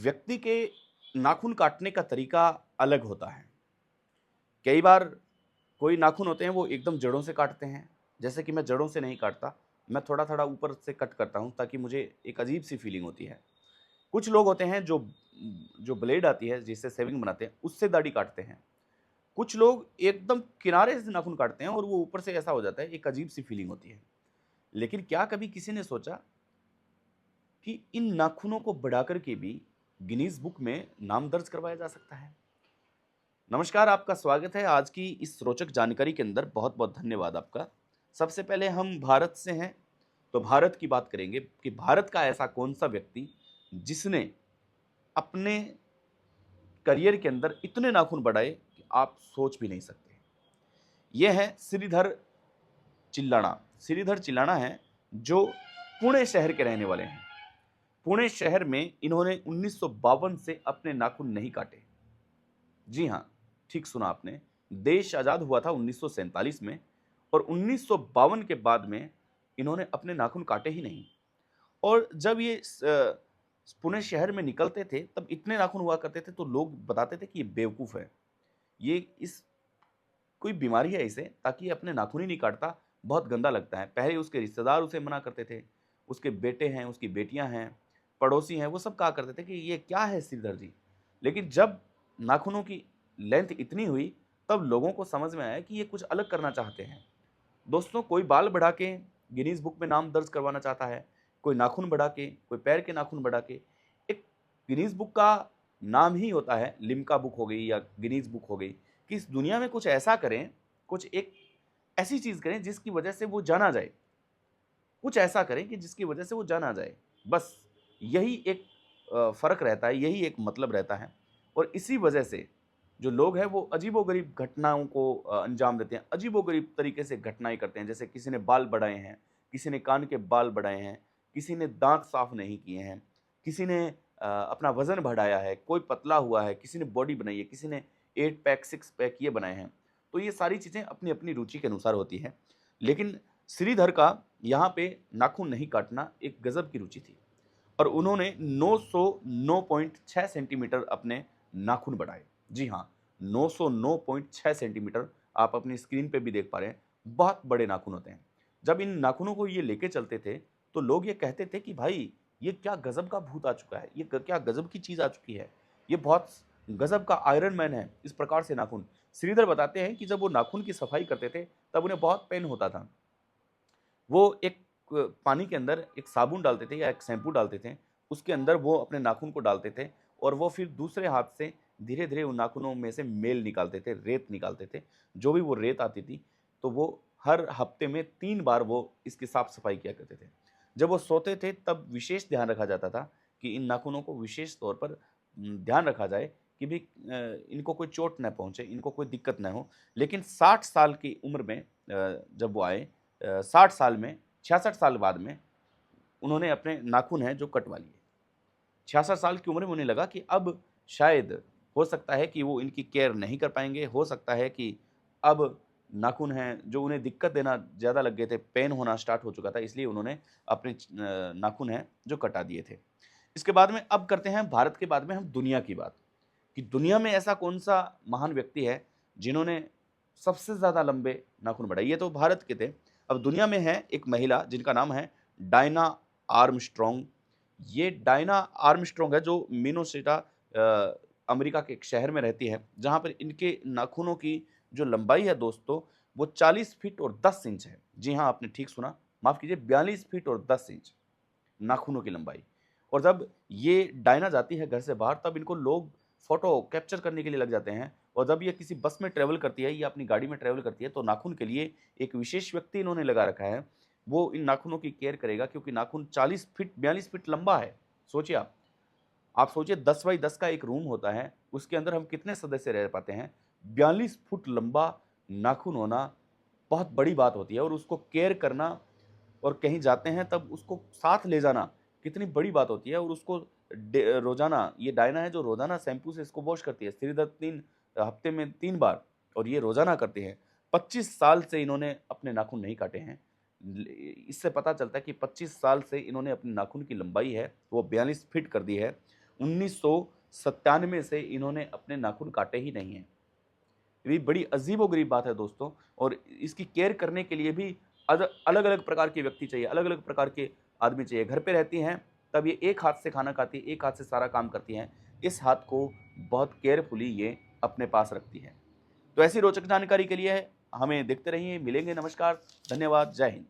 व्यक्ति के नाखून काटने का तरीका अलग होता है। कई बार कोई नाखून होते हैं वो एकदम जड़ों से काटते हैं, जैसे कि मैं जड़ों से नहीं काटता, मैं थोड़ा-थोड़ा ऊपर से कट करता हूँ ताकि मुझे एक अजीब-सी फीलिंग होती है। कुछ लोग होते हैं जो ब्लेड आती है जिससे शेविंग बनाते हैं, उससे दाढ़ी काटते हैं। कुछ लोग एकदम किनारे से नाखून काटते हैं और वो ऊपर से ऐसा हो जाता है, एक अजीब-सी फीलिंग होती है। लेकिन क्या कभी किसी ने सोचा कि इन नाखूनों को बढ़ाकर के भी गिनीज़ बुक में नाम दर्ज करवाया जा सकता है? नमस्कार, आपका स्वागत है आज की इस रोचक जानकारी के अंदर। बहुत-बहुत धन्यवाद आपका। सबसे पहले हम भारत से हैं, तो भारत की बात करेंगे कि भारत का ऐसा कौन-सा व्यक्ति जिसने अपने करियर के अंदर इतने नाखून बढ़ाए कि आप सोच भी नहीं सकते। ये हैं श्रीधर चिल्लाना। श्रीधर चिल्लाना हैं जो पुणे शहर के रहने वाले हैं। पुणे शहर में इन्होंने 1952 से अपने नाखून नहीं काटे। जी हाँ, ठीक सुना आपने। देश आज़ाद हुआ था 1947 में और 1952 के बाद में इन्होंने अपने नाखून काटे ही नहीं। और जब ये पुणे शहर में निकलते थे, तब इतने नाखून हुआ करते थे, तो लोग बताते थे कि ये बेवकूफ़ है। ये इस कोई बीमारी है इसे, ताकि ये अपने नाखून ही नहीं काटता, बहुत गंदा लगता है। पहले उसके रिश्तेदार उसे मना करते थे, उसके बेटे हैं, उसकी बेटियाँ हैं, पड़ोसी हैं, वो सब कहा करते थे कि ये क्या है श्रीधर जी? लेकिन जब नाखूनों की लेंथ इतनी हुई, तब लोगों को समझ में आया कि ये कुछ अलग करना चाहते हैं। दोस्तों, कोई बाल बढ़ा के गिनीज़ बुक में नाम दर्ज करवाना चाहता है, कोई नाखून बढ़ा के, कोई पैर के नाखून बढ़ा के। एक गिनीज़ बुक का नाम ही होता है, लिम्का बुक हो गई या गिनीज़ बुक हो गई, कि इस दुनिया में कुछ ऐसा करें, कुछ एक ऐसी चीज़ करें जिसकी वजह से वो जाना जाए। कुछ ऐसा करें कि जिसकी वजह से वो जाना जाए। बस यही एक फ़र्क रहता है, यही एक मतलब रहता है और इसी वजह से जो लोग हैं वो अजीबो-गरीब घटनाओं को अंजाम देते हैं। अजीबो-गरीब तरीके से घटनाएँ करते हैं। जैसे किसी ने बाल बढ़ाए हैं, किसी ने कान के बाल बढ़ाए हैं, किसी ने दाँत साफ़ नहीं किए हैं, किसी ने अपना वज़न बढ़ाया है, कोई पतला हुआ है, किसी ने बॉडी बनाई है, किसी ने 8 पैक, 6 पैक ये बनाए हैं। तो ये सारी चीज़ें अपनी-अपनी रुचि के अनुसार होती हैं। लेकिन श्रीधर का यहाँ पे नाखून नहीं काटना एक गज़ब की रुचि थी और उन्होंने 909.6 सेंटीमीटर अपने नाखून बढ़ाए। जी हाँ, 909.6 सेंटीमीटर आप अपनी स्क्रीन पे भी देख पा रहे हैं, बहुत बड़े नाखून होते हैं। जब इन नाखूनों को ये लेके चलते थे, तो लोग ये कहते थे कि भाई, ये क्या गज़ब का भूत आ चुका है, ये ग क्या गज़ब की चीज़ आ चुकी है, ये बहुत गज़ब का आयरन मैन है, इस प्रकार से नाखून। श्रीधर बताते हैं कि जब वो नाखून की सफाई करते थे, तब उन्हें बहुत पेन होता था। वो एक पानी के अंदर एक साबुन डालते थे या एक शैम्पू डालते थे, उसके अंदर वो अपने नाखून को डालते थे और वो फिर दूसरे हाथ से धीरे-धीरे उन नाखूनों में से मेल निकालते थे, रेत निकालते थे। जो भी वो रेत आती थी, तो वो हर हफ्ते में 3 बार वो इसकी साफ-सफाई किया करते थे। जब वो सोते थे तब विशेष ध्यान रखा जाता था कि इन नाखूनों को विशेष तौर पर ध्यान रखा जाए कि भई इनको कोई चोट ना पहुँचे, इनको कोई दिक्कत ना हो। लेकिन 60 साल की उम्र में जब वो आए 60 साल में 66 साल बाद में उन्होंने अपने नाखून हैं जो कटवा लिए। 66 साल की उम्र में उन्हें लगा कि अब शायद हो सकता है कि वो इनकी केयर नहीं कर पाएँगे, हो सकता है कि अब नाखून हैं जो उन्हें दिक्कत देना ज़्यादा लग गए थे, पेन होना स्टार्ट हो चुका था, इसलिए उन्होंने अपने नाखून हैं जो कटा दिए थे। इसके बाद में अब करते हैं भारत के बाद में हम दुनिया की बात, कि दुनिया में ऐसा कौन-सा महान व्यक्ति है जिन्होंने सबसे ज़्यादा लंबे नाखून बढ़ाए। ये तो भारत के थे। अब दुनिया में है एक महिला जिनका नाम है डायना आर्मस्ट्रॉन्ग। ये डायना आर्मस्ट्रॉन्ग है जो मिनेसोटा अमेरिका के एक शहर में रहती है, जहाँ पर इनके नाखूनों की जो लंबाई है दोस्तों, वो 40 फीट और 10 इंच है। जी हाँ, आपने ठीक सुना, माफ़ कीजिए 42 फीट और 10 इंच नाखूनों की लंबाई। और जब ये डायना जाती है घर से बाहर, तब इनको लोग फ़ोटो कैप्चर करने के लिए लग जाते हैं और जब ये किसी बस में ट्रैवल करती है या अपनी गाड़ी में ट्रैवल करती है, तो नाखून के लिए एक विशेष व्यक्ति इन्होंने लगा रखा है। वो इन नाखूनों की केयर करेगा क्योंकि नाखून 40 फीट 42 फीट लंबा है। सोचिए आप। आप सोचिए 10 बाई 10 का एक रूम होता है, उसके अंदर हम कितने सदस्य रह पाते हैं? 42 फुट लंबा नाखून होना बहुत बड़ी बात होती है और उसको केयर करना और कहीं जाते हैं तब उसको साथ ले जाना कितनी बड़ी बात होती है और उसको रोज़ाना ये डायना है जो रोज़ाना शैम्पू से इसको वॉश करती है। श्रीधर 3 हफ्ते में 3 बार और ये रोज़ाना करते हैं। 25 साल से इन्होंने अपने नाखून नहीं काटे हैं। ल इससे पता चलता है कि 25 साल से इन्होंने अपने नाखून की लंबाई है वो 42 फीट कर दी है। 1997 से इन्होंने अपने नाखून काटे ही नहीं हैं। ये भी बड़ी अजीबो-गरीब बात है दोस्तों, और इसकी केयर करने के लिए भी अलग-अलग प्रकार के व्यक्ति चाहिए, अलग-अलग प्रकार के आदमी चाहिए। घर पे रहती हैं, तब ये एक हाथ से खाना खाती है, एक हाथ से सारा काम करती हैं। इस हाथ को बहुत केयरफुली ये अपने पास रखती हैं। तो ऐसी रोचक जानकारी के लिए हमें देखते रहिए, मिलेंगे, नमस्कार, धन्यवाद, जय हिंद।